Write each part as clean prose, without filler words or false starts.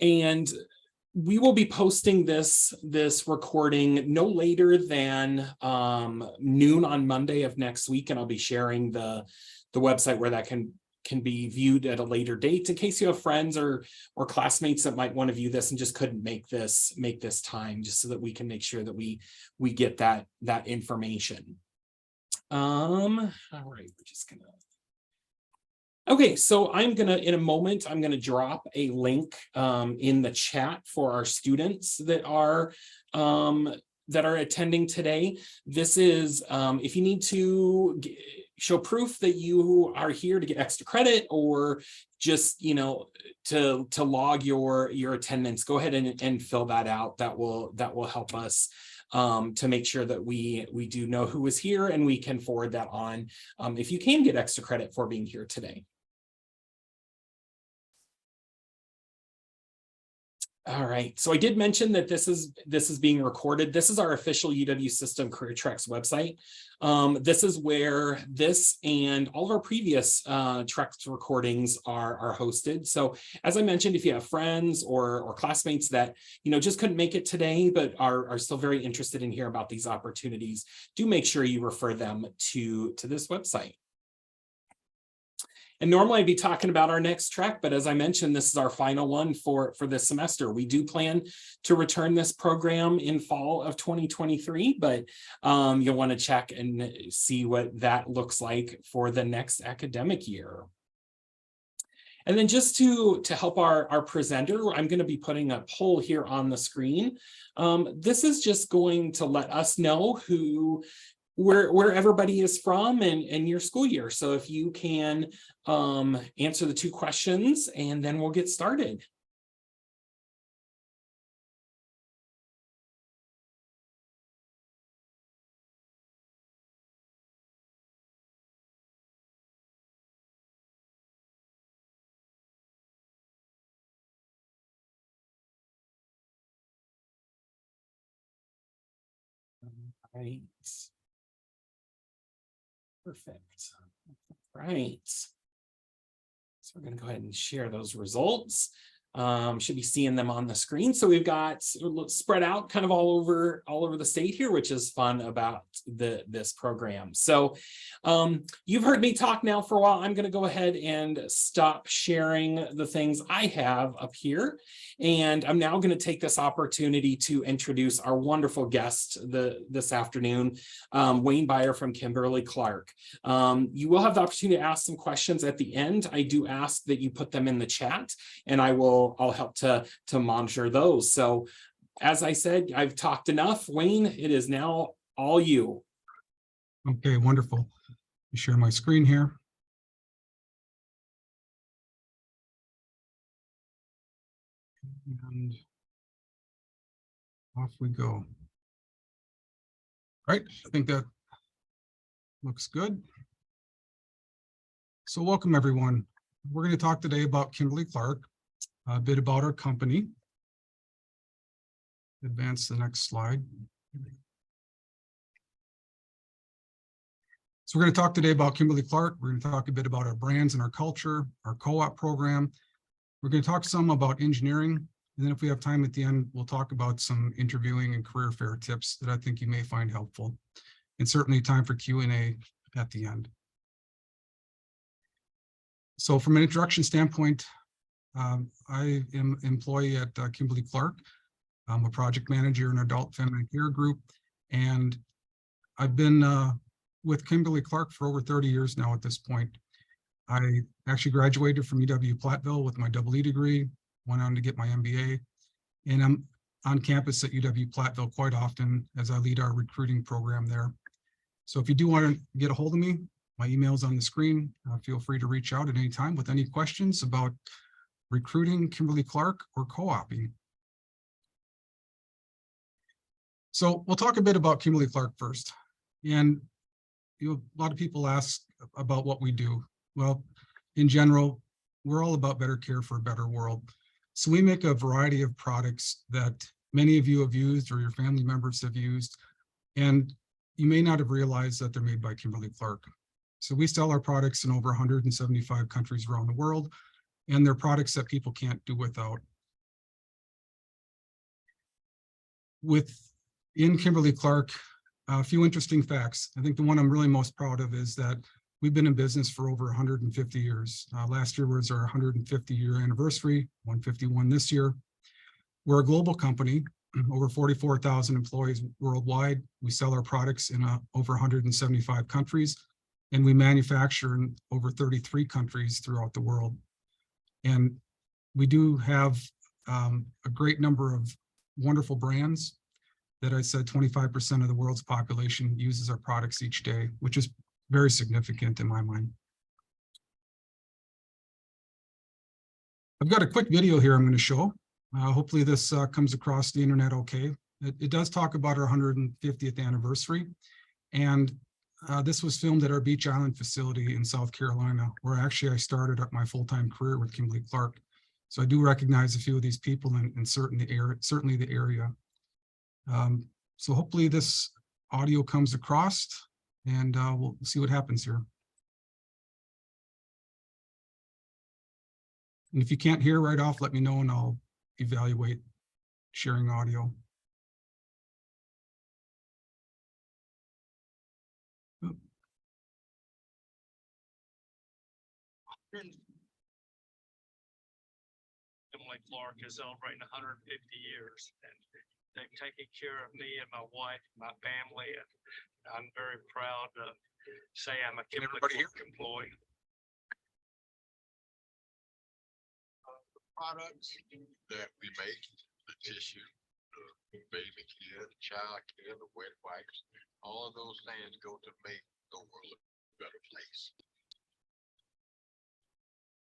And we will be posting this recording no later than noon on Monday of next week, and I'll be sharing the website where that can be viewed at a later date in case you have friends or classmates that might want to view this and just couldn't make this time, just so that we can make sure that we get that information. All right, we're just gonna. Okay, so in a moment, I'm gonna drop a link in the chat for our students that are attending today. This is if you need to show proof that you are here to get extra credit, or just to log your attendance, go ahead and fill that out. That will help us to make sure that we do know who is here, and we can forward that on if you can get extra credit for being here today. All right, so I did mention that this is being recorded. This is our official UW System Career Treks website. This is where this and all of our previous Treks recordings are hosted. So as I mentioned, if you have friends or classmates that just couldn't make it today, but are still very interested in hearing about these opportunities, do make sure you refer them to this website. And normally I'd be talking about our next Trek, but as I mentioned, this is our final one for this semester. We do plan to return this program in fall of 2023, but you'll want to check and see what that looks like for the next academic year. And then just to help our presenter, I'm going to be putting a poll here on the screen. This is just going to let us know where everybody is from and your school year. So if you can answer the 2 questions, and then we'll get started. All right. Perfect. Right. So we're going to go ahead and share those results. Should be seeing them on the screen. So we've got spread out kind of all over the state here, which is fun about this program. So you've heard me talk now for a while. I'm going to go ahead and stop sharing the things I have up here. And I'm now going to take this opportunity to introduce our wonderful guest this afternoon, Wayne Byer from Kimberly-Clark. You will have the opportunity to ask some questions at the end. I do ask that you put them in the chat, and I'll help to monitor those. So as I said, I've talked enough. Wayne, it is now all you. Okay, wonderful. Let me share my screen here. And off we go. All right, I think that looks good. So welcome everyone. We're going to talk today about Kimberly-Clark, a bit about our company. Advance the next slide. So we're going to talk today about Kimberly-Clark. We're going to talk a bit about our brands and our culture, our co-op program. We're going to talk some about engineering. And then if we have time at the end, we'll talk about some interviewing and career fair tips that I think you may find helpful. And certainly time for Q&A at the end. So from an introduction standpoint, I am an employee at Kimberly-Clark. I'm a project manager in adult feminine care group, and I've been with Kimberly-Clark for over 30 years now at this point. I actually graduated from UW-Platteville with my EE degree, went on to get my MBA, and I'm on campus at UW-Platteville quite often as I lead our recruiting program there. So if you do want to get a hold of me, my email is on the screen. Feel free to reach out at any time with any questions about recruiting, Kimberly-Clark, or co-oping. So we'll talk a bit about Kimberly-Clark first. And a lot of people ask about what we do. Well, in general, we're all about better care for a better world. So we make a variety of products that many of you have used or your family members have used, and you may not have realized that they're made by Kimberly-Clark. So we sell our products in over 175 countries around the world, and they're products that people can't do without. within Kimberly-Clark, a few interesting facts. I think the one I'm really most proud of is that we've been in business for over 150 years. Last year was our 150-year anniversary, 151 this year. We're a global company, over 44,000 employees worldwide. We sell our products in over 175 countries, and we manufacture in over 33 countries throughout the world. And we do have a great number of wonderful brands that I said 25% of the world's population uses our products each day, which is very significant in my mind. I've got a quick video here I'm going to show. Hopefully this comes across the internet okay. It does talk about our 150th anniversary. And this was filmed at our Beach Island facility in South Carolina, where actually I started up my full-time career with Kimberly-Clark. So I do recognize a few of these people and certainly the area. So hopefully this audio comes across, and we'll see what happens here. And if you can't hear right off, let me know and I'll evaluate sharing audio. Kimberly-Clark is celebrating 150 years, and they've taken care of me and my wife, my family, and I'm very proud to say I'm a Kimberly-Clark employee. The products that we make, the tissue, the baby care, the child care, the wet wipes, all of those things go to make the world a better place.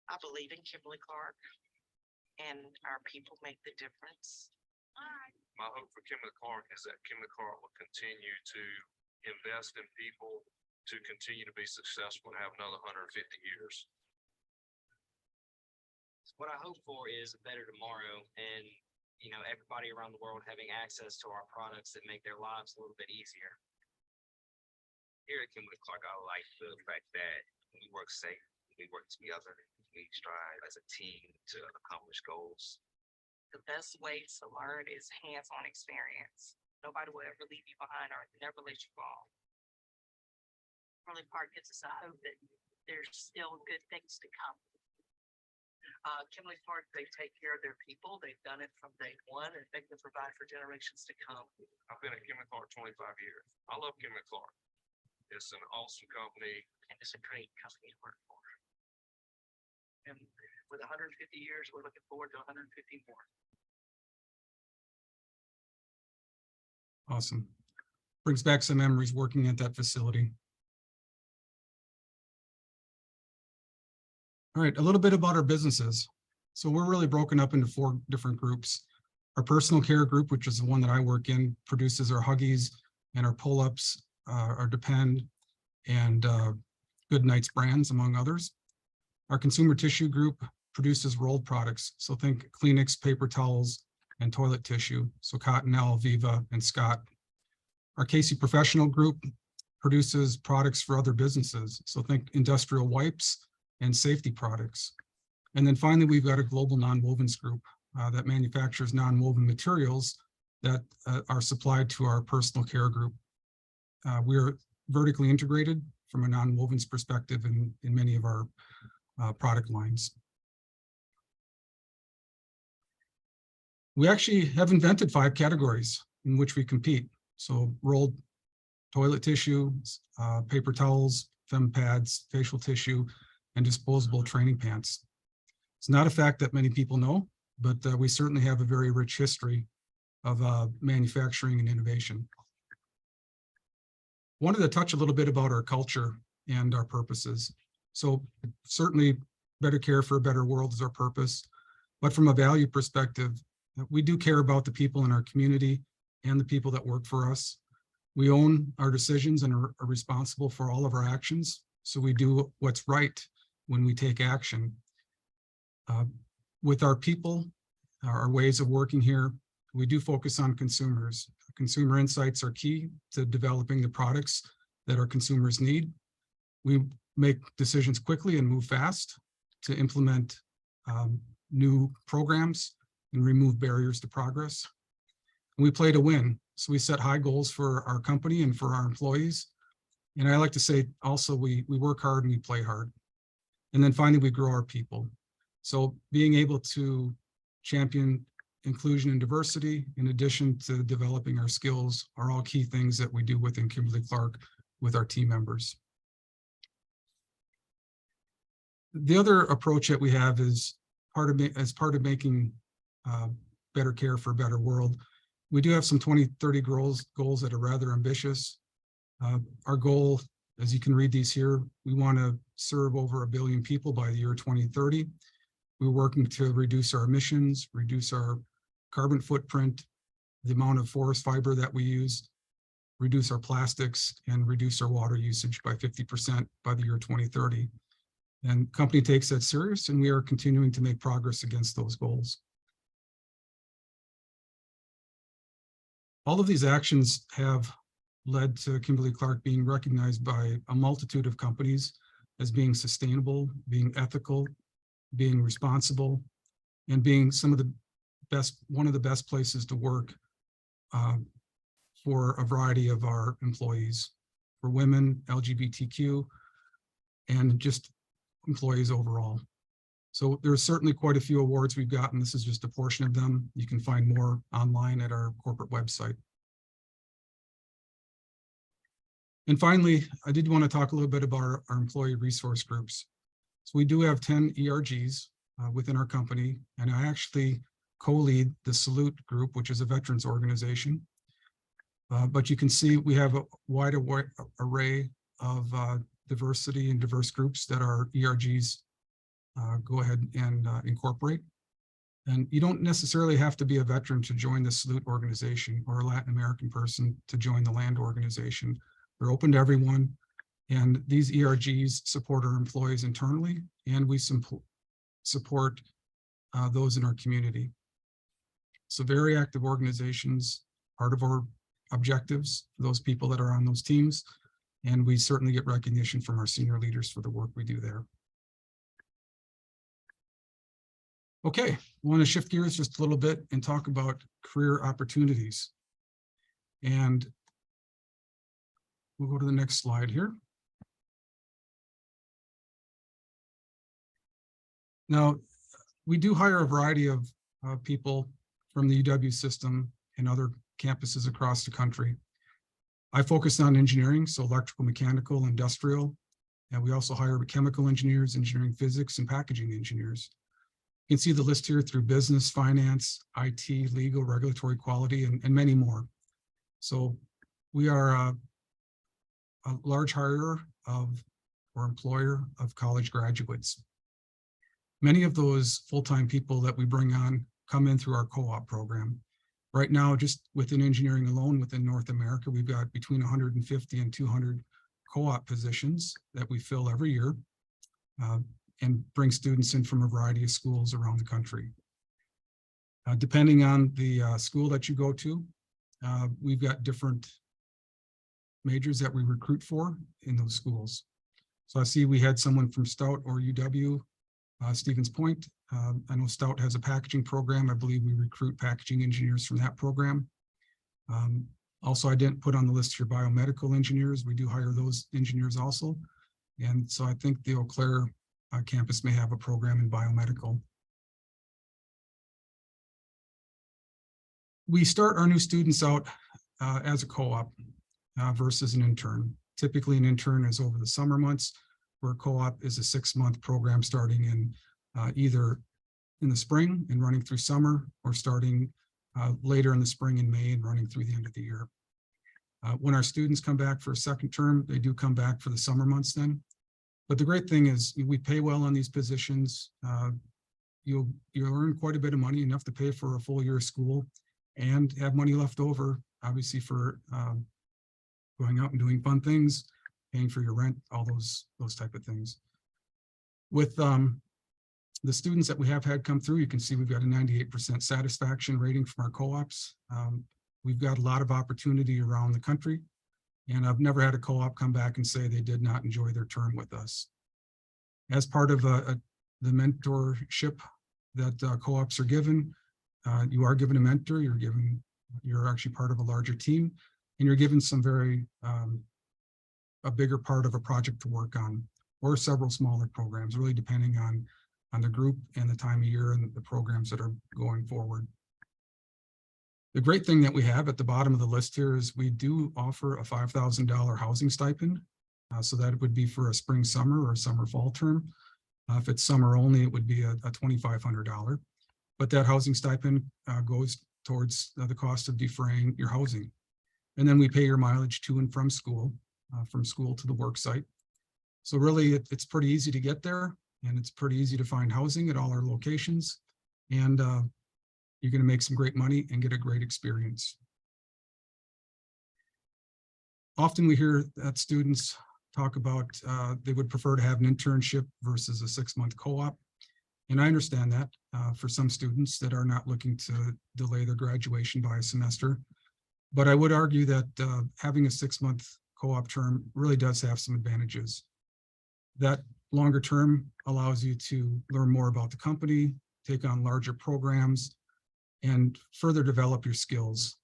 I believe in Kimberly-Clark, and our people make the difference. My hope for Kimberly-Clark is that Kimberly-Clark will continue to invest in people to continue to be successful and have another 150 years. What I hope for is a better tomorrow, and everybody around the world having access to our products that make their lives a little bit easier. Here at Kimberly-Clark, I like the fact that we work safe, we work together, we strive as a team to accomplish goals. The best way to learn is hands-on experience. Nobody will ever leave you behind or never let you fall. Kimberly-Clark gives us a hope that there's still good things to come. Kimberly-Clark, they take care of their people. They've done it from day one, and they can provide for generations to come. I've been at Kimberly-Clark 25 years. I love Kimberly-Clark. It's an awesome company. And it's a great company to work for. And with 150 years, we're looking forward to 150 more. Awesome. Brings back some memories working at that facility. All right, a little bit about our businesses. So we're really broken up into 4 different groups. Our personal care group, which is the one that I work in, produces our Huggies and our pull-ups, our Depend and Good Nights brands, among others. Our consumer tissue group produces rolled products. So think Kleenex, paper towels, and toilet tissue. So Cottonelle, Viva, and Scott. Our Casey Professional group produces products for other businesses. So think industrial wipes and safety products. And then finally, we've got a global nonwovens group that manufactures nonwoven materials that are supplied to our personal care group. We're vertically integrated from a nonwovens perspective in many of our product lines. We actually have invented 5 categories in which we compete. So rolled toilet tissue, paper towels, fem pads, facial tissue, and disposable training pants. It's not a fact that many people know, but we certainly have a very rich history of manufacturing and innovation. Wanted to touch a little bit about our culture and our purposes. So certainly better care for a better world is our purpose, but from a value perspective, we do care about the people in our community and the people that work for us. We own our decisions and are responsible for all of our actions. So we do what's right when we take action. With our people, our ways of working here, we do focus on consumers. Consumer insights are key to developing the products that our consumers need. We make decisions quickly and move fast to implement new programs and remove barriers to progress. We play to win. So we set high goals for our company and for our employees. And I like to say also, we work hard and we play hard. And then finally, we grow our people. So being able to champion inclusion and diversity, in addition to developing our skills, are all key things that we do within Kimberly-Clark with our team members. The other approach that we have is as part of making better care for a better world. We do have some 2030 goals that are rather ambitious. Our goal, as you can read these here, we want to serve over 1 billion people by the year 2030. We're working to reduce our emissions, reduce our carbon footprint, the amount of forest fiber that we use, reduce our plastics, and reduce our water usage by 50% by the year 2030. And company takes that serious, and we are continuing to make progress against those goals. All of these actions have led to Kimberly-Clark being recognized by a multitude of companies as being sustainable, being ethical, being responsible, and being one of the best places to work for a variety of our employees, for women, LGBTQ, and just employees overall. So there's certainly quite a few awards we've gotten. This is just a portion of them. You can find more online at our corporate website. And finally, I did want to talk a little bit about our employee resource groups. So we do have 10 ERGs within our company, and I actually co-lead the Salute group, which is a veterans organization. But you can see we have a wide array of diversity and diverse groups that our ERGs go ahead and incorporate. And you don't necessarily have to be a veteran to join the Salute organization, or a Latin American person to join the Land organization. They're open to everyone. And these ERGs support our employees internally, and we support those in our community. So very active organizations, part of our objectives, those people that are on those teams. And we certainly get recognition from our senior leaders for the work we do there. Okay, I want to shift gears just a little bit and talk about career opportunities. And we'll go to the next slide here. Now, we do hire a variety of people from the UW system and other campuses across the country. I focus on engineering, so electrical, mechanical, industrial, and we also hire chemical engineers, engineering physics, and packaging engineers. You can see the list here through business, finance, IT, legal, regulatory, quality, and many more. So we are a large hirer or employer of college graduates. Many of those full-time people that we bring on come in through our co-op program. Right now, just within engineering alone, within North America, we've got between 150 and 200 co-op positions that we fill every year and bring students in from a variety of schools around the country. Depending on the school that you go to, we've got different majors that we recruit for in those schools. So I see we had someone from Stout or UW, Stevens Point. I know Stout has a packaging program. I believe we recruit packaging engineers from that program. Also, I didn't put on the list here biomedical engineers. We do hire those engineers also. And so I think the Eau Claire campus may have a program in biomedical. We start our new students out as a co-op versus an intern. Typically, an intern is over the summer months, where co-op is a 6-month program starting in either in the spring and running through summer, or starting later in the spring in May and running through the end of the year. When our students come back for a second term, they do come back for the summer months then. But the great thing is we pay well on these positions. You'll earn quite a bit of money, enough to pay for a full year of school, and have money left over, obviously, for going out and doing fun things, paying for your rent, all those type of things. With the students that we have had come through, you can see we've got a 98% satisfaction rating from our co-ops. We've got a lot of opportunity around the country, and I've never had a co-op come back and say they did not enjoy their term with us. As part of the mentorship that co-ops are given, you are given a mentor, you're given You're actually part of a larger team, and you're given some very a bigger part of a project to work on, or several smaller programs, really depending on the group and the time of year and the programs that are going forward. The great thing that we have at the bottom of the list here is we do offer a $5,000 housing stipend. So that would be for a spring, summer, or summer, fall term. If it's summer only, it would be a $2,500. But that housing stipend goes towards the cost of defraying your housing. And then we pay your mileage to and from school to the work site. So really, it's pretty easy to get there, and it's pretty easy to find housing at all our locations. And you're going to make some great money and get a great experience. Often we hear that students talk about they would prefer to have an internship versus a 6-month co-op. And I understand that for some students that are not looking to delay their graduation by a semester. But I would argue that having a 6-month co-op term really does have some advantages. That longer term allows you to learn more about the company, take on larger programs, and further develop your skills.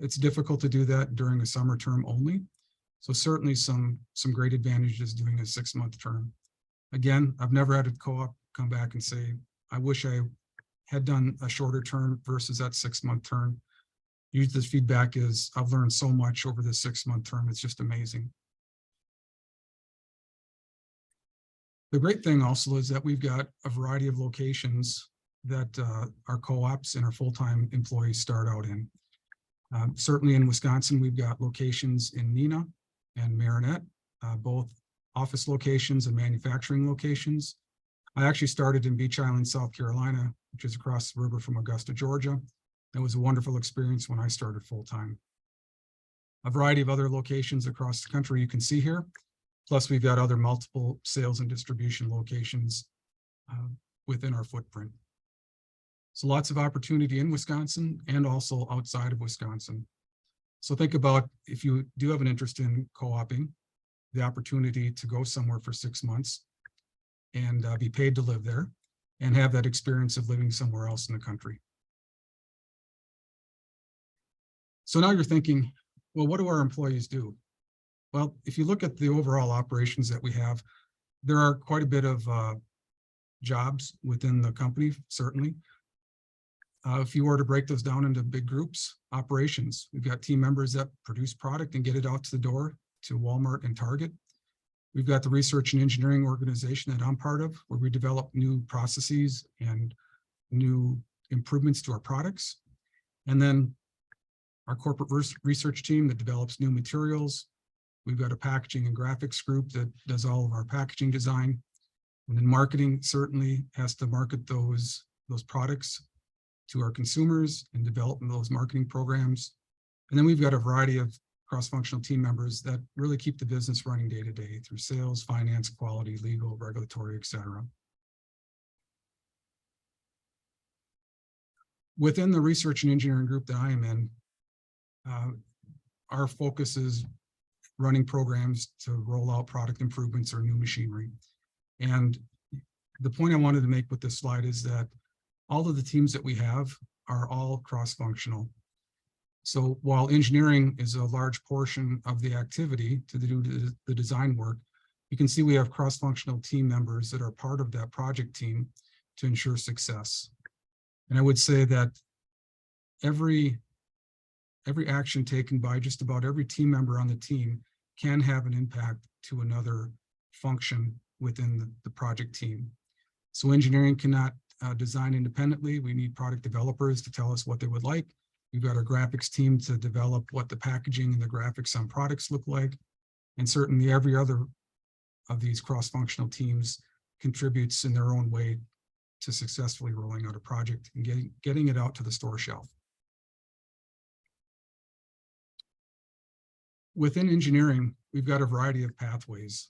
It's difficult to do that during a summer term only. So certainly some great advantages doing a 6-month term. Again, I've never had a co-op come back and say, I wish I had done a shorter term versus that 6-month term. Usually the feedback is, I've learned so much over this 6-month term. It's just amazing. The great thing also is that we've got a variety of locations that our co-ops and our full-time employees start out in. Certainly in Wisconsin, we've got locations in Neenah and Marinette, both office locations and manufacturing locations. I actually started in Beach Island, South Carolina, which is across the river from Augusta, Georgia. It was a wonderful experience when I started full-time. A variety of other locations across the country you can see here. Plus, we've got other multiple sales and distribution locations within our footprint. So lots of opportunity in Wisconsin and also outside of Wisconsin. So think about, if you do have an interest in co-oping, the opportunity to go somewhere for 6 months and be paid to live there and have that experience of living somewhere else in the country. So now you're thinking, well, what do our employees do? Well, if you look at the overall operations that we have, there are quite a bit of jobs within the company, certainly. If you were to break those down into big groups, operations, we've got team members that produce product and get it out to the door to Walmart and Target. We've got the research and engineering organization that I'm part of, where we develop new processes and new improvements to our products. And then our corporate research team that develops new materials. We've got a packaging and graphics group that does all of our packaging design. And then marketing certainly has to market those products to our consumers and develop those marketing programs. And then we've got a variety of cross-functional team members that really keep the business running day to day through sales, finance, quality, legal, regulatory, et cetera. Within the research and engineering group that I am in, our focus is running programs to roll out product improvements or new machinery. And the point I wanted to make with this slide is that all of the teams that we have are all cross-functional. So while engineering is a large portion of the activity to do the design work, you can see we have cross-functional team members that are part of that project team to ensure success. And I would say that every action taken by just about every team member on the team can have an impact to another function within the project team. So engineering cannot design independently. We need product developers to tell us what they would like. We've got our graphics team to develop what the packaging and the graphics on products look like. And certainly every other of these cross-functional teams contributes in their own way to successfully rolling out a project and getting it out to the store shelf. Within engineering, we've got a variety of pathways.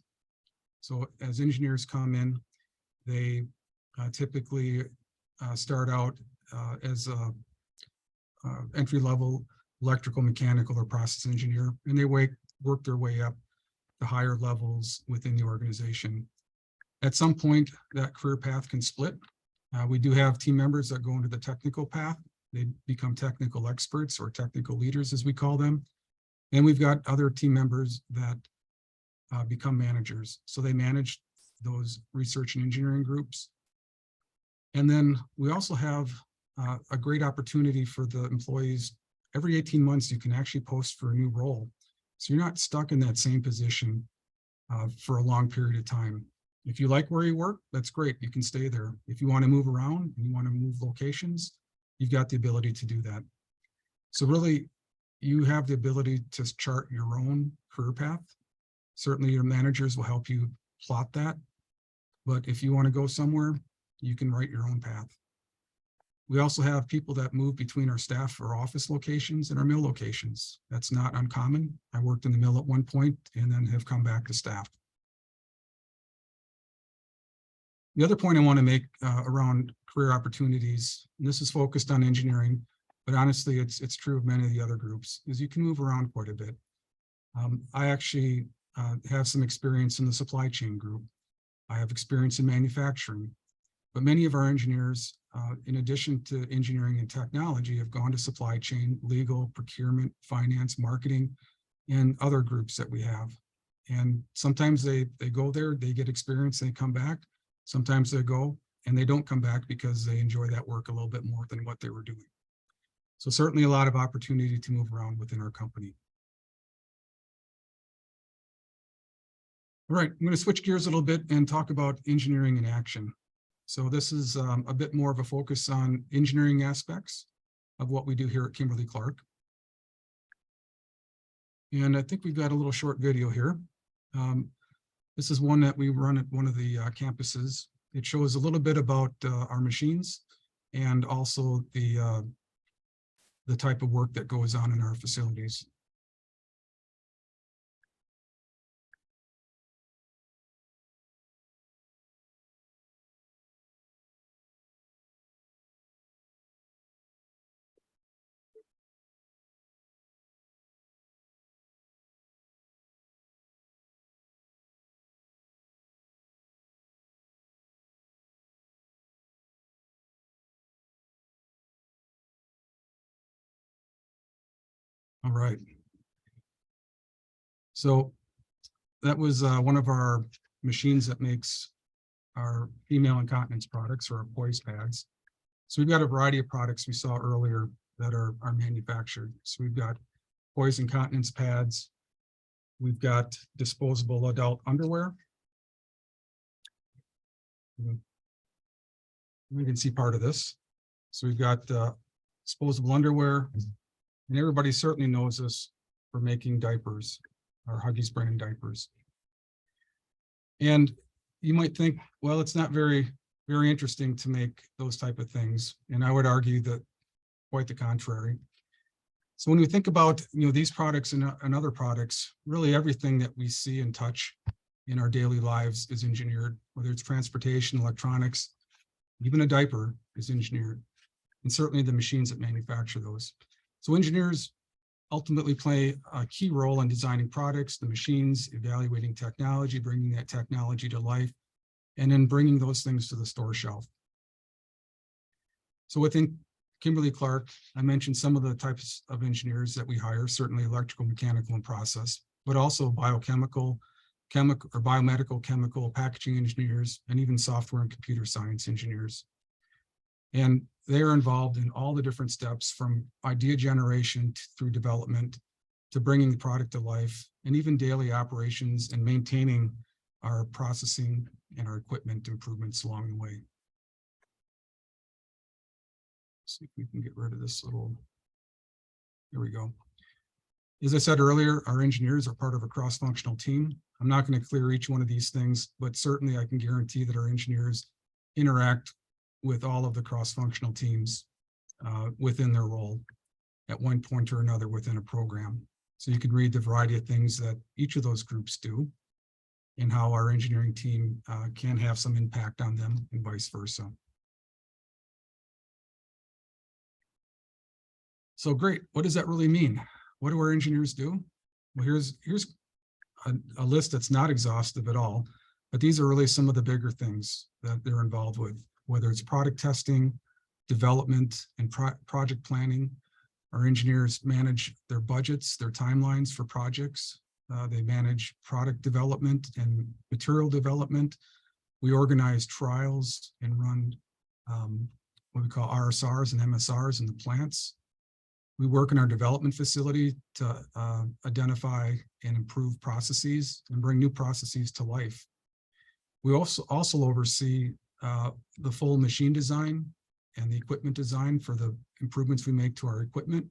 So as engineers come in, they typically start out as a entry-level electrical, mechanical, or process engineer, and they work their way up to higher levels within the organization. At some point, that career path can split. We do have team members that go into the technical path They become technical experts or technical leaders, as we call them. And we've got other team members that become managers. So they manage those research and engineering groups. And then we also have a great opportunity for the employees. Every 18 months, you can actually post for a new role. So you're not stuck in that same position for a long period of time. If you like where you work, that's great. You can stay there. If you want to move around and you want to move locations, you've got the ability to do that. So really, you have the ability to chart your own career path. Certainly your managers will help you plot that. But if you want to go somewhere, you can write your own path. We also have people that move between our staff or office locations and our mill locations. That's not uncommon. I worked in the mill at one point and then have come back to staff. The other point I want to make around career opportunities, and this is focused on engineering, but honestly, it's true of many of the other groups, is you can move around quite a bit. I actually have some experience in the supply chain group. I have experience in manufacturing, but many of our engineers, in addition to engineering and technology, have gone to supply chain, legal, procurement, finance, marketing, and other groups that we have. And sometimes they go there, they get experience, they come back. Sometimes they go and they don't come back because they enjoy that work a little bit more than what they were doing. So certainly a lot of opportunity to move around within our company. All right, I'm going to switch gears a little bit and talk about engineering in action. So this is a bit more of a focus on engineering aspects of what we do here at Kimberly-Clark. And I think we've got a little short video here. This is one that we run at one of the campuses. It shows a little bit about our machines and also the type of work that goes on in our facilities. All right. So that was one of our machines that makes our female incontinence products, or our poise pads. So we've got a variety of products we saw earlier that are manufactured. So we've got poise incontinence pads. We've got disposable adult underwear. We can see part of this. So we've got disposable underwear. And everybody certainly knows us for making diapers, our Huggies brand diapers. And you might think, well, it's not very interesting to make those type of things. And I would argue that quite the contrary. So when we think about these products and other products, really everything that we see and touch in our daily lives is engineered, whether it's transportation, electronics, even a diaper is engineered, and certainly the machines that manufacture those. So engineers ultimately play a key role in designing products, the machines, evaluating technology, bringing that technology to life, and then bringing those things to the store shelf. So within Kimberly-Clark, I mentioned some of the types of engineers that we hire, certainly electrical, mechanical, and process, but also biochemical, chemical or biomedical, chemical, packaging engineers, and even software and computer science engineers. And they are involved in all the different steps from idea generation through development to bringing the product to life, and even daily operations and maintaining our processing and our equipment improvements along the way. See if we can get rid of this little, there we go. As I said earlier, our engineers are part of a cross-functional team. I'm not going to clear each one of these things, but certainly I can guarantee that our engineers interact with all of the cross-functional teams within their role at one point or another within a program. So you can read the variety of things that each of those groups do and how our engineering team can have some impact on them and vice versa. So great, what does that really mean? What do our engineers do? Well, here's a list that's not exhaustive at all, but these are really some of the bigger things that they're involved with, whether it's product testing, development, and project planning. Our engineers manage their budgets, their timelines for projects. They manage product development and material development. We organize trials and run what we call RSRs and MSRs in the plants. We work in our development facility to identify and improve processes and bring new processes to life. We also oversee the full machine design and the equipment design for the improvements we make to our equipment.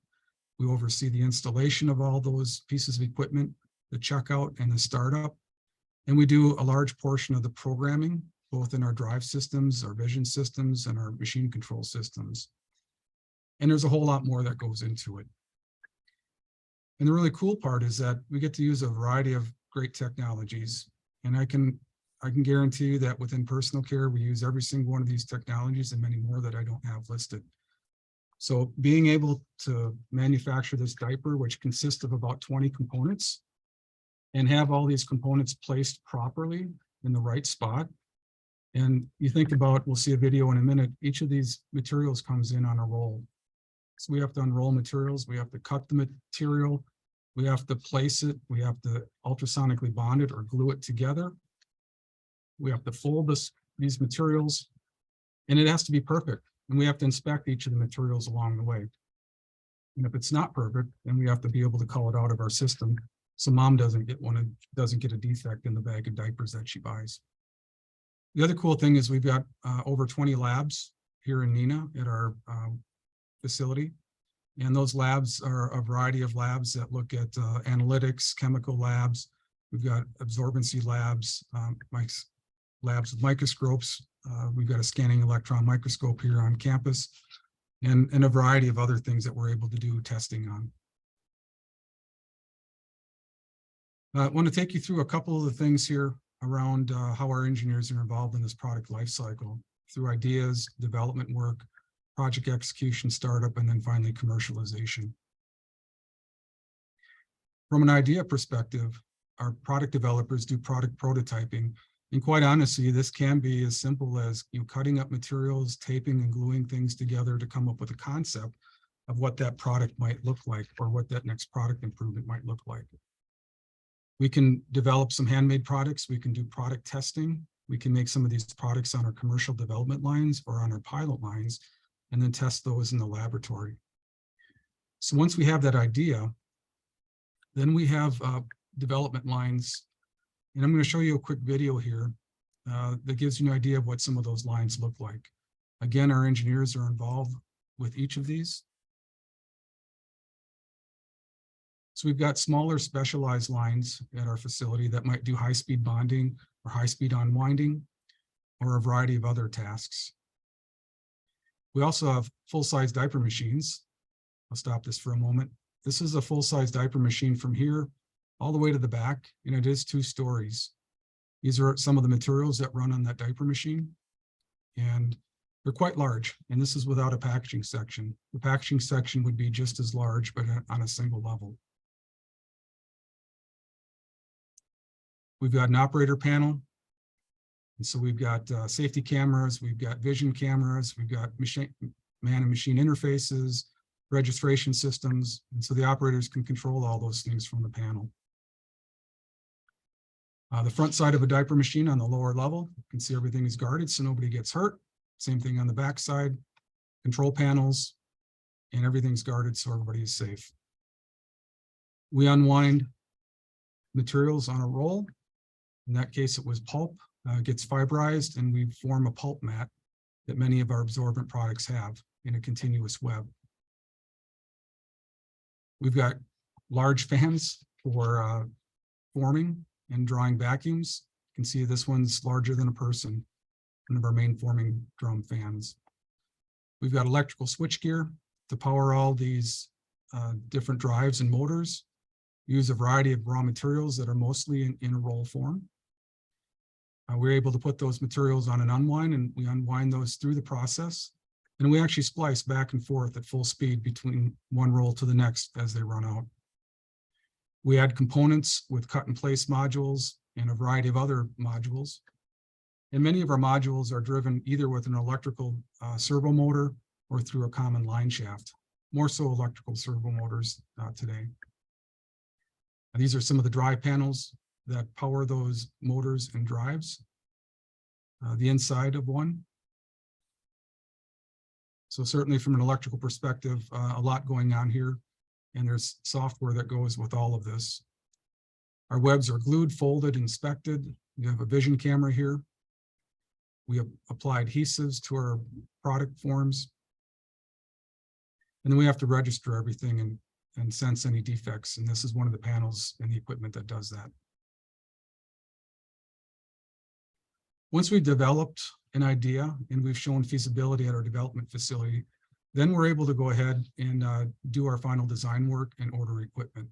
We oversee the installation of all those pieces of equipment, the checkout and the startup. And we do a large portion of the programming, both in our drive systems, our vision systems, and our machine control systems. And there's a whole lot more that goes into it. And the really cool part is that we get to use a variety of great technologies. And I can guarantee you that within personal care, we use every single one of these technologies and many more that I don't have listed. So being able to manufacture this diaper, which consists of about 20 components, and have all these components placed properly in the right spot. And you think about, we'll see a video in a minute, each of these materials comes in on a roll. So we have to unroll materials, we have to cut the material, we have to place it, we have to ultrasonically bond it or glue it together. We have to fold these materials, and it has to be perfect. And we have to inspect each of the materials along the way. And if it's not perfect, then we have to be able to call it out of our system, so mom doesn't get a defect in the bag of diapers that she buys. The other cool thing is we've got over 20 labs here in Neenah at our facility. And those labs are a variety of labs that look at analytics, chemical labs. We've got absorbency labs, labs with microscopes. We've got a scanning electron microscope here on campus, and a variety of other things that we're able to do testing on. I want to take you through a couple of the things here around how our engineers are involved in this product lifecycle through ideas, development work, project execution, startup, and then finally commercialization. From an idea perspective, our product developers do product prototyping. And quite honestly, this can be as simple as cutting up materials, taping and gluing things together to come up with a concept of what that product might look like or what that next product improvement might look like. We can develop some handmade products. We can do product testing. We can make some of these products on our commercial development lines or on our pilot lines, and then test those in the laboratory. So once we have that idea, then we have development lines. And I'm going to show you a quick video here that gives you an idea of what some of those lines look like. Again, our engineers are involved with each of these. So we've got smaller specialized lines at our facility that might do high-speed bonding or high-speed unwinding or a variety of other tasks. We also have full-size diaper machines. I'll stop this for a moment. This is a full-size diaper machine from here all the way to the back, and it is 2 stories. These are some of the materials that run on that diaper machine, and they're quite large, and this is without a packaging section. The packaging section would be just as large, but on a single level. We've got an operator panel. And so we've got safety cameras, we've got vision cameras, we've got man and machine interfaces, registration systems. And so the operators can control all those things from the panel. The front side of a diaper machine on the lower level, you can see everything is guarded so nobody gets hurt. Same thing on the back side, control panels, and everything's guarded so everybody is safe. We unwind materials on a roll. In that case, it was pulp. Gets fiberized, and we form a pulp mat that many of our absorbent products have in a continuous web. We've got large fans for forming and drawing vacuums. You can see this one's larger than a person, one of our main forming drum fans. We've got electrical switchgear to power all these different drives and motors. We use a variety of raw materials that are mostly in a roll form. We're able to put those materials on an unwind, and we unwind those through the process. And we actually splice back and forth at full speed between one roll to the next as they run out. We add components with cut and place modules and a variety of other modules. And many of our modules are driven either with an electrical servo motor or through a common line shaft, more so electrical servo motors today. These are some of the drive panels that power those motors and drives. The inside of one. So certainly from an electrical perspective, a lot going on here, and there's software that goes with all of this. Our webs are glued, folded, inspected. You have a vision camera here. We have applied adhesives to our product forms. And then we have to register everything and sense any defects. And this is one of the panels in the equipment that does that. Once we've developed an idea and we've shown feasibility at our development facility, then we're able to go ahead and do our final design work and order equipment.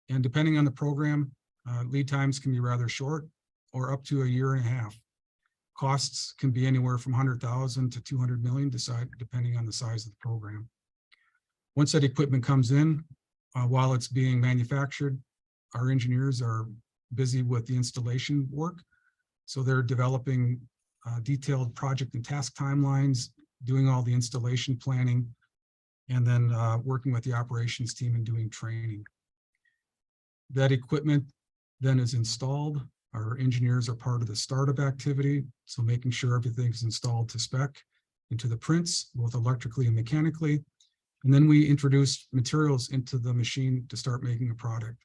And depending on the program, lead times can be rather short or up to a year and a half. Costs can be anywhere from 100,000 to 200 million, depending on the size of the program. Once that equipment comes in, while it's being manufactured, our engineers are busy with the installation work. So they're developing detailed project and task timelines, doing all the installation planning, and then working with the operations team and doing training. That equipment then is installed. Our engineers are part of the startup activity, so making sure everything's installed to spec into the prints, both electrically and mechanically. And then we introduce materials into the machine to start making a product.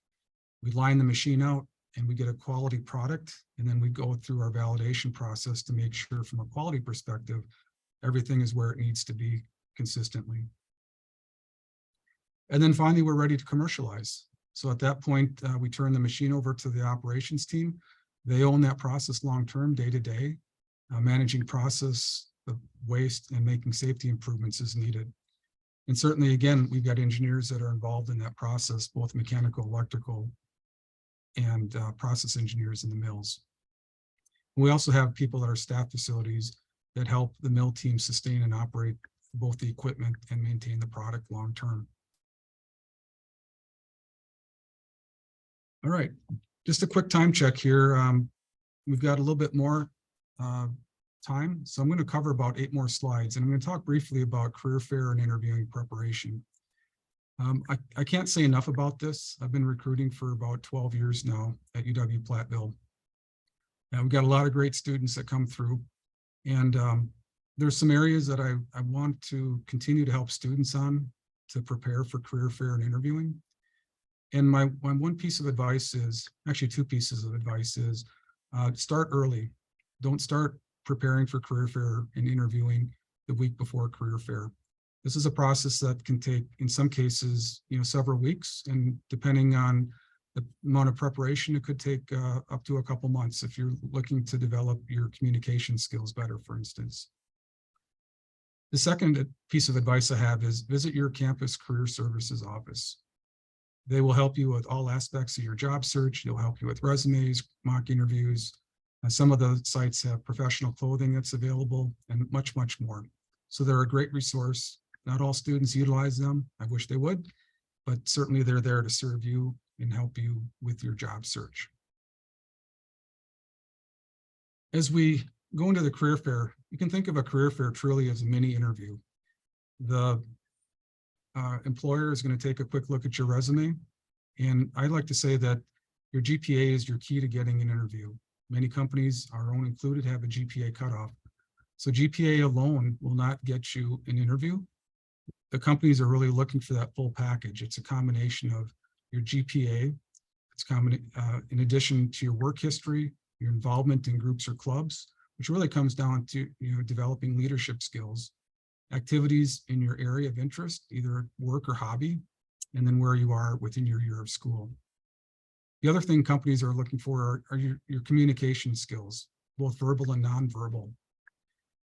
We line the machine out and we get a quality product, and then we go through our validation process to make sure from a quality perspective, everything is where it needs to be consistently. And then finally, we're ready to commercialize. So at that point, we turn the machine over to the operations team. They own that process long-term, day-to-day, managing process, the waste, and making safety improvements as needed. And certainly, again, we've got engineers that are involved in that process, both mechanical, electrical, and process engineers in the mills. We also have people at our staff facilities that help the mill team sustain and operate both the equipment and maintain the product long-term. All right, just a quick time check here. We've got a little bit more time, so I'm going to cover about 8 more slides, and I'm going to talk briefly about career fair and interviewing preparation. I can't say enough about this. I've been recruiting for about 12 years now at UW-Platteville. And we've got a lot of great students that come through, and there's some areas that I want to continue to help students on to prepare for career fair and interviewing. And my one piece of advice is, actually 2 pieces of advice is, start early. Don't start preparing for career fair and interviewing the week before career fair. This is a process that can take, in some cases, several weeks, and depending on the amount of preparation, it could take up to a couple months if you're looking to develop your communication skills better, for instance. The second piece of advice I have is visit your campus career services office. They will help you with all aspects of your job search. They'll help you with resumes, mock interviews. Some of the sites have professional clothing that's available, and much, much more. So they're a great resource. Not all students utilize them. I wish they would, but certainly they're there to serve you and help you with your job search. As we go into the career fair, you can think of a career fair truly as a mini interview. The employer is going to take a quick look at your resume, and I'd like to say that your GPA is your key to getting an interview. Many companies, our own included, have a GPA cutoff. So GPA alone will not get you an interview. The companies are really looking for that full package. It's a combination of your GPA, it's in addition to your work history, your involvement in groups or clubs, which really comes down to developing leadership skills, activities in your area of interest, either work or hobby, and then where you are within your year of school. The other thing companies are looking for are your communication skills, both verbal and nonverbal.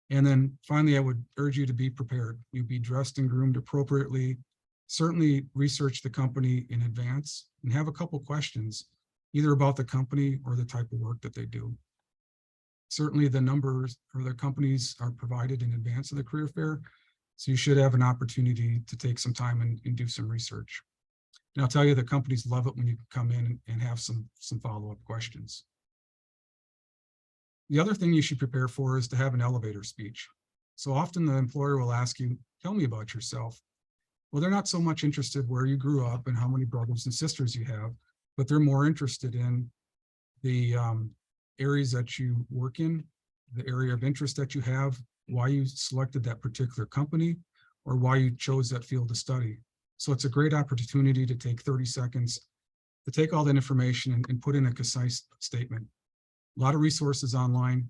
And then finally, I would urge you to be prepared. You'll be dressed and groomed appropriately. Certainly research the company in advance and have a couple questions, either about the company or the type of work that they do. Certainly the numbers or the companies are provided in advance of the career fair, so you should have an opportunity to take some time and do some research. And I'll tell you, the companies love it when you come in and have some follow-up questions. The other thing you should prepare for is to have an elevator speech. So often the employer will ask you, tell me about yourself. Well, they're not so much interested where you grew up and how many brothers and sisters you have, but they're more interested in the areas that you work in, the area of interest that you have, why you selected that particular company, or why you chose that field of study. So it's a great opportunity to take 30 seconds to take all that information and put in a concise statement. A lot of resources online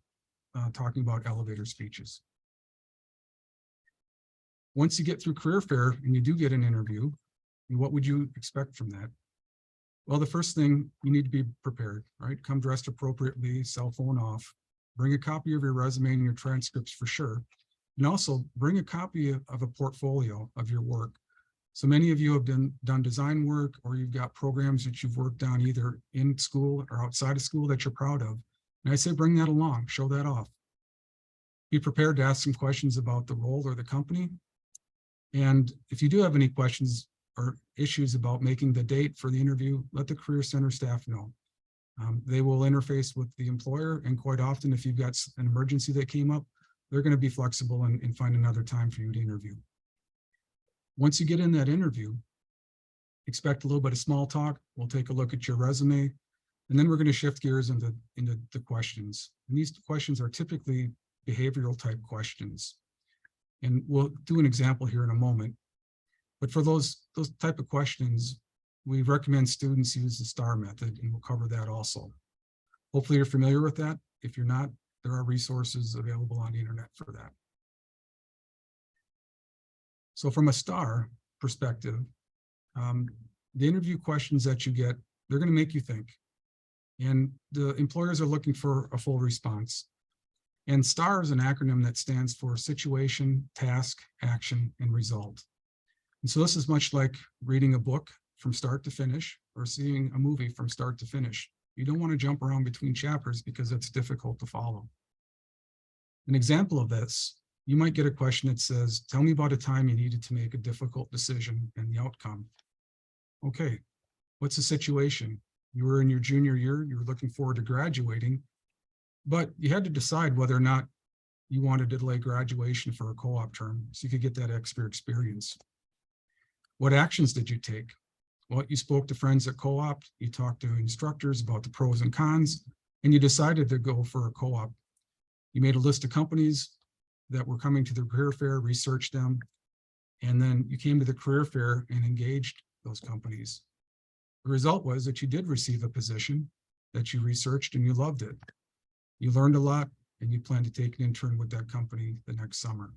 talking about elevator speeches. Once you get through career fair and you do get an interview, what would you expect from that? Well, the first thing, you need to be prepared, right? Come dressed appropriately, cell phone off, bring a copy of your resume and your transcripts for sure. And also bring a copy of a portfolio of your work. So many of you have done design work, or you've got programs that you've worked on either in school or outside of school that you're proud of. And I say, bring that along, show that off. Be prepared to ask some questions about the role or the company. And if you do have any questions or issues about making the date for the interview, let the Career Center staff know. They will interface with the employer, and quite often, if you've got an emergency that came up, they're going to be flexible and find another time for you to interview. Once you get in that interview, expect a little bit of small talk. We'll take a look at your resume, and then we're going to shift gears into the questions. And these questions are typically behavioral type questions. And we'll do an example here in a moment. But for those type of questions, we recommend students use the STAR method, and we'll cover that also. Hopefully you're familiar with that. If you're not, there are resources available on the internet for that. So from a STAR perspective, the interview questions that you get, they're going to make you think. And the employers are looking for a full response. And STAR is an acronym that stands for situation, task, action, and result. And so this is much like reading a book from start to finish, or seeing a movie from start to finish. You don't want to jump around between chapters because it's difficult to follow. An example of this, you might get a question that says, tell me about a time you needed to make a difficult decision and the outcome. Okay, what's the situation? You were in your junior year, you were looking forward to graduating, but you had to decide whether or not you wanted to delay graduation for a co-op term so you could get that extra experience. What actions did you take? Well, you spoke to friends at co-op, you talked to instructors about the pros and cons, and you decided to go for a co-op. You made a list of companies that were coming to the career fair, researched them, and then you came to the career fair and engaged those companies. The result was that you did receive a position that you researched and you loved it. You learned a lot, and you plan to take an intern with that company the next summer.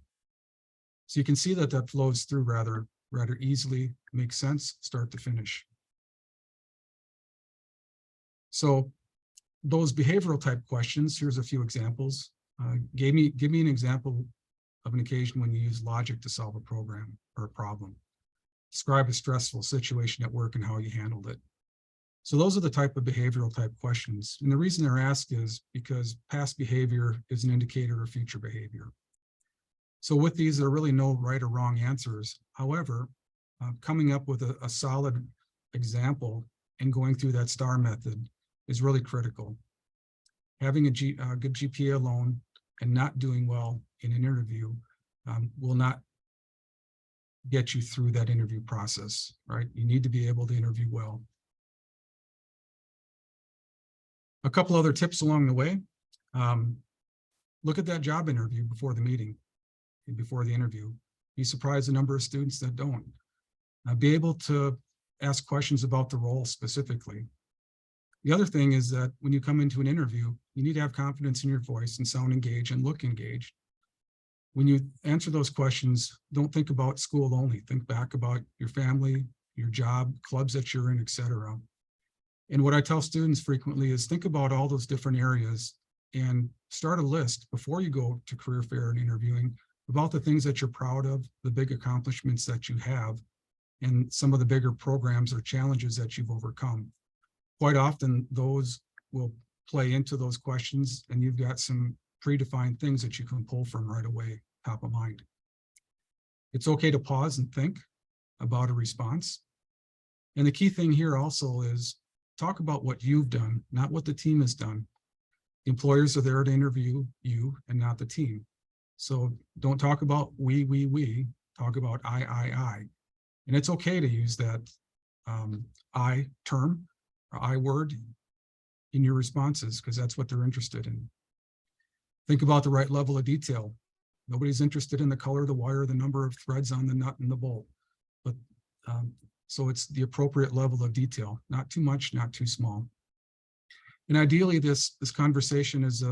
So you can see that that flows through rather easily, makes sense, start to finish. So those behavioral type questions, here's a few examples. Give me an example of an occasion when you use logic to solve a program or a problem. Describe a stressful situation at work and how you handled it. So those are the type of behavioral type questions. And the reason they're asked is because past behavior is an indicator of future behavior. So with these, there are really no right or wrong answers. However, coming up with a solid example and going through that STAR method is really critical. Having a good GPA alone and not doing well in an interview will not get you through that interview process, right? You need to be able to interview well. A couple other tips along the way. Look at that job interview before the meeting and before the interview. Be surprised the number of students that don't. Be able to ask questions about the role specifically. The other thing is that when you come into an interview, you need to have confidence in your voice and sound engaged and look engaged. When you answer those questions, don't think about school only. Think back about your family, your job, clubs that you're in, etc. And what I tell students frequently is think about all those different areas and start a list before you go to career fair and interviewing about the things that you're proud of, the big accomplishments that you have, and some of the bigger programs or challenges that you've overcome. Quite often, those will play into those questions, and you've got some predefined things that you can pull from right away, top of mind. It's okay to pause and think about a response. And the key thing here also is talk about what you've done, not what the team has done. Employers are there to interview you and not the team. So don't talk about we, talk about I. And it's okay to use that I term or I word in your responses, because that's what they're interested in. Think about the right level of detail. Nobody's interested in the color of the wire, the number of threads on the nut and the bolt. But so it's the appropriate level of detail, not too much, not too small. And ideally, this conversation is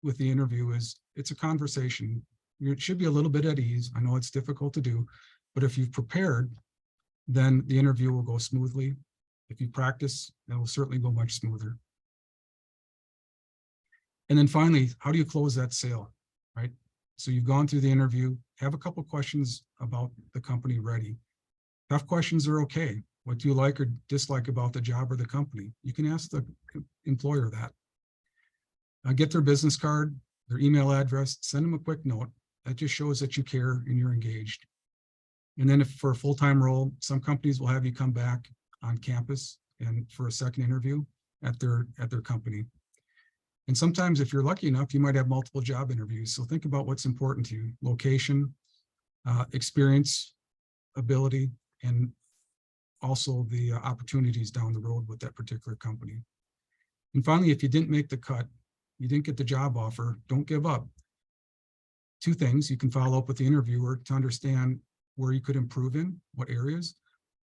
with the interview it's a conversation. It should be a little bit at ease. I know it's difficult to do, but if you've prepared, then the interview will go smoothly. If you practice, it will certainly go much smoother. And then finally, how do you close that sale, right? So you've gone through the interview, have a couple questions about the company ready. Tough questions are okay. What do you like or dislike about the job or the company? You can ask the employer that. Get their business card, their email address, send them a quick note. That just shows that you care and you're engaged. And then if for a full-time role, some companies will have you come back on campus and for a second interview at their company. And sometimes if you're lucky enough, you might have multiple job interviews. So think about what's important to you: location, experience, ability, and also the opportunities down the road with that particular company. And finally, if you didn't make the cut, you didn't get the job offer, don't give up. Two things: you can follow up with the interviewer to understand where you could improve in, what areas.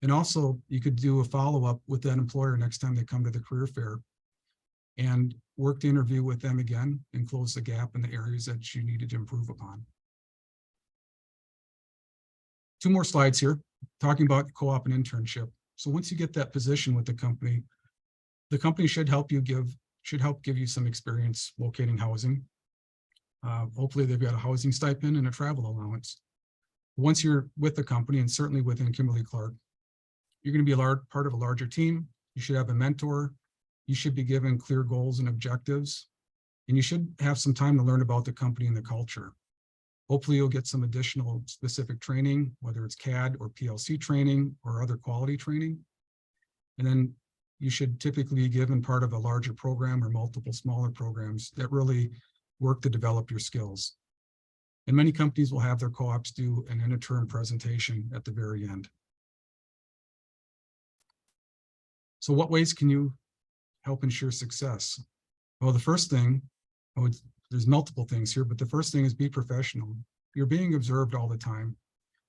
And also you could do a follow-up with that employer next time they come to the career fair and work the interview with them again and close the gap in the areas that you needed to improve upon. Two more slides here, talking about co-op and internship. So once you get that position with the company should help give you some experience locating housing. Hopefully they've got a housing stipend and a travel allowance. Once you're with the company, and certainly within Kimberly-Clark, you're going to be a part of a larger team. You should have a mentor. You should be given clear goals and objectives, and you should have some time to learn about the company and the culture. Hopefully you'll get some additional specific training, whether it's CAD or PLC training or other quality training. And then you should typically be given part of a larger program or multiple smaller programs that really work to develop your skills. And many companies will have their co-ops do an end-of-term presentation at the very end. So what ways can you help ensure success? Well, the first thing, there's multiple things here, but the first thing is be professional. You're being observed all the time,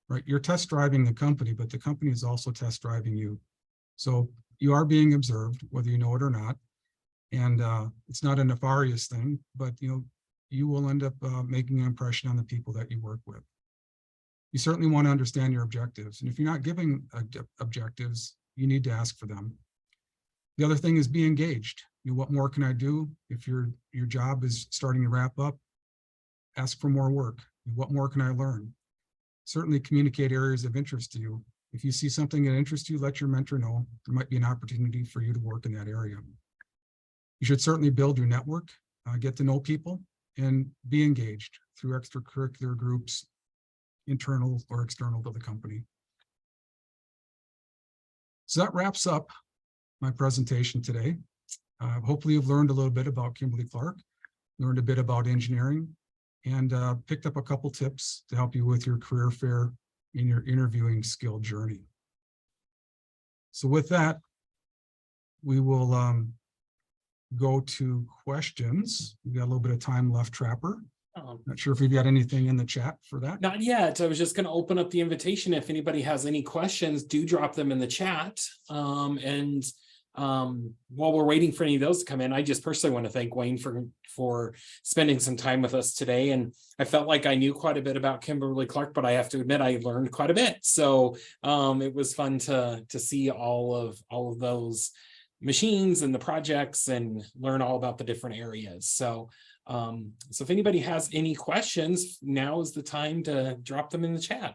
right? You're test driving the company, but the company is also test driving you. So you are being observed, whether you know it or not. And it's not a nefarious thing, but you will end up making an impression on the people that you work with. You certainly want to understand your objectives. And if you're not giving objectives, you need to ask for them. The other thing is be engaged. What more can I do? If your job is starting to wrap up, ask for more work. What more can I learn? Certainly communicate areas of interest to you. If you see something that interests you, let your mentor know. There might be an opportunity for you to work in that area. You should certainly build your network, get to know people, and be engaged through extracurricular groups, internal or external to the company. So that wraps up my presentation today. Hopefully you've learned a little bit about Kimberly-Clark, learned a bit about engineering, and picked up a couple tips to help you with your career fair in your interviewing skill journey. So with that, we will go to questions. We got a little bit of time left, Trapper. Not sure if we've got anything in the chat for that. Not yet. I was just going to open up the invitation. If anybody has any questions, do drop them in the chat. While we're waiting for any of those to come in, I just personally want to thank Wayne for spending some time with us today. And I felt like I knew quite a bit about Kimberly-Clark, but I have to admit I learned quite a bit. So it was fun to see all of those machines and the projects and learn all about the different areas. So if anybody has any questions, now is the time to drop them in the chat.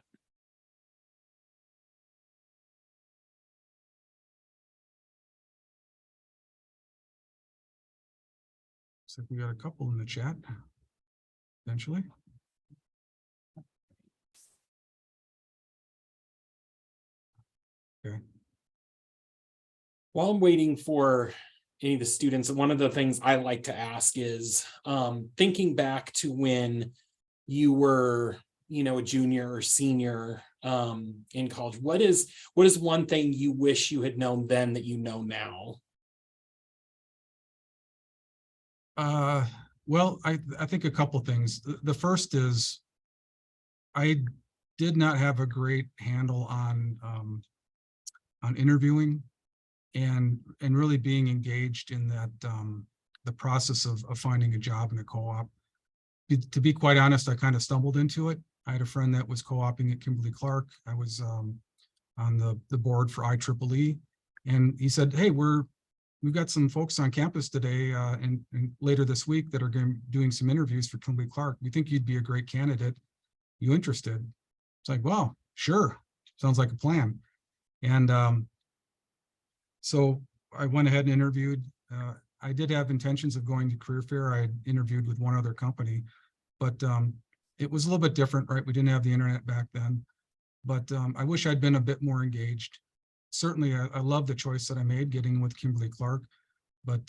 So we got a couple in the chat, potentially. Okay. While I'm waiting for any of the students, one of the things I like to ask is thinking back to when you were, a junior or senior in college? What is one thing you wish you had known then that you know now? Well, I think a couple things. The first is I did not have a great handle on interviewing and really being engaged in that the process of finding a job in a co-op. To be quite honest, I kind of stumbled into it. I had a friend that was co-oping at Kimberly-Clark. I was on the board for IEEE, and he said, "Hey, we've got some folks on campus today and later this week that are doing some interviews for Kimberly-Clark. We think you'd be a great candidate. You interested?" It's like, "Wow, sure. Sounds like a plan." And so I went ahead and interviewed. I did have intentions of going to career fair. I had interviewed with one other company, but it was a little bit different, right? We didn't have the internet back then, but I wish I'd been a bit more engaged. Certainly, I love the choice that I made getting with Kimberly-Clark, but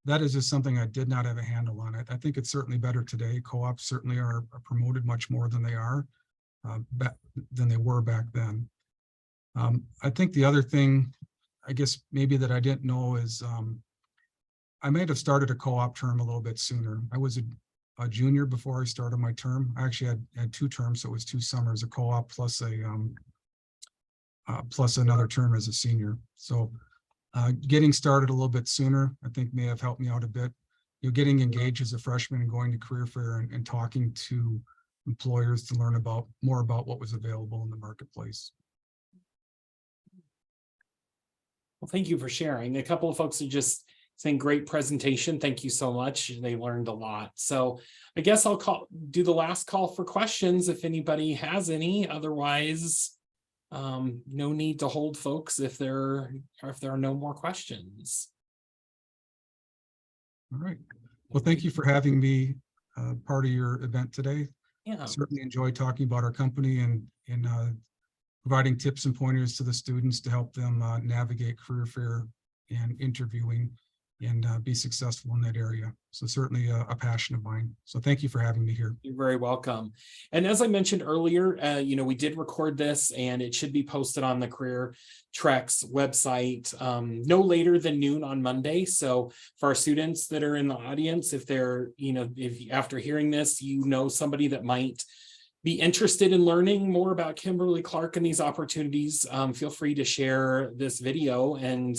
that is just something I did not have a handle on. I think it's certainly better today. Co-ops certainly are promoted much more than they were back then. I think the other thing, I guess maybe that I didn't know is I might have started a co-op term a little bit sooner. I was a junior before I started my term. I actually had 2 terms, so it was 2 summers, a co-op plus plus another term as a senior. So getting started a little bit sooner, I think may have helped me out a bit. Getting engaged as a freshman and going to career fair and talking to employers to learn more about what was available in the marketplace. Well, thank you for sharing. A couple of folks are just saying great presentation. Thank you so much. They learned a lot. So I guess I'll do the last call for questions if anybody has any. Otherwise, no need to hold folks if there are no more questions. All right. Well, thank you for having me part of your event today. Yeah. Certainly enjoy talking about our company and providing tips and pointers to the students to help them navigate career fair and interviewing and be successful in that area. So certainly a passion of mine. So thank you for having me here. You're very welcome. And as I mentioned earlier, we did record this and it should be posted on the Career Treks website no later than noon on Monday. So for our students that are in the audience, if they're, if after hearing this, somebody that might be interested in learning more about Kimberly-Clark and these opportunities, feel free to share this video and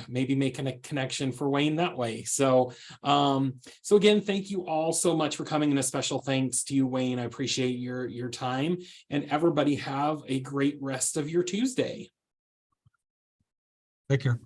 maybe making a connection for Wayne that way. So again, thank you all so much for coming, and a special thanks to you, Wayne. I appreciate your time, and everybody have a great rest of your Tuesday. Take care.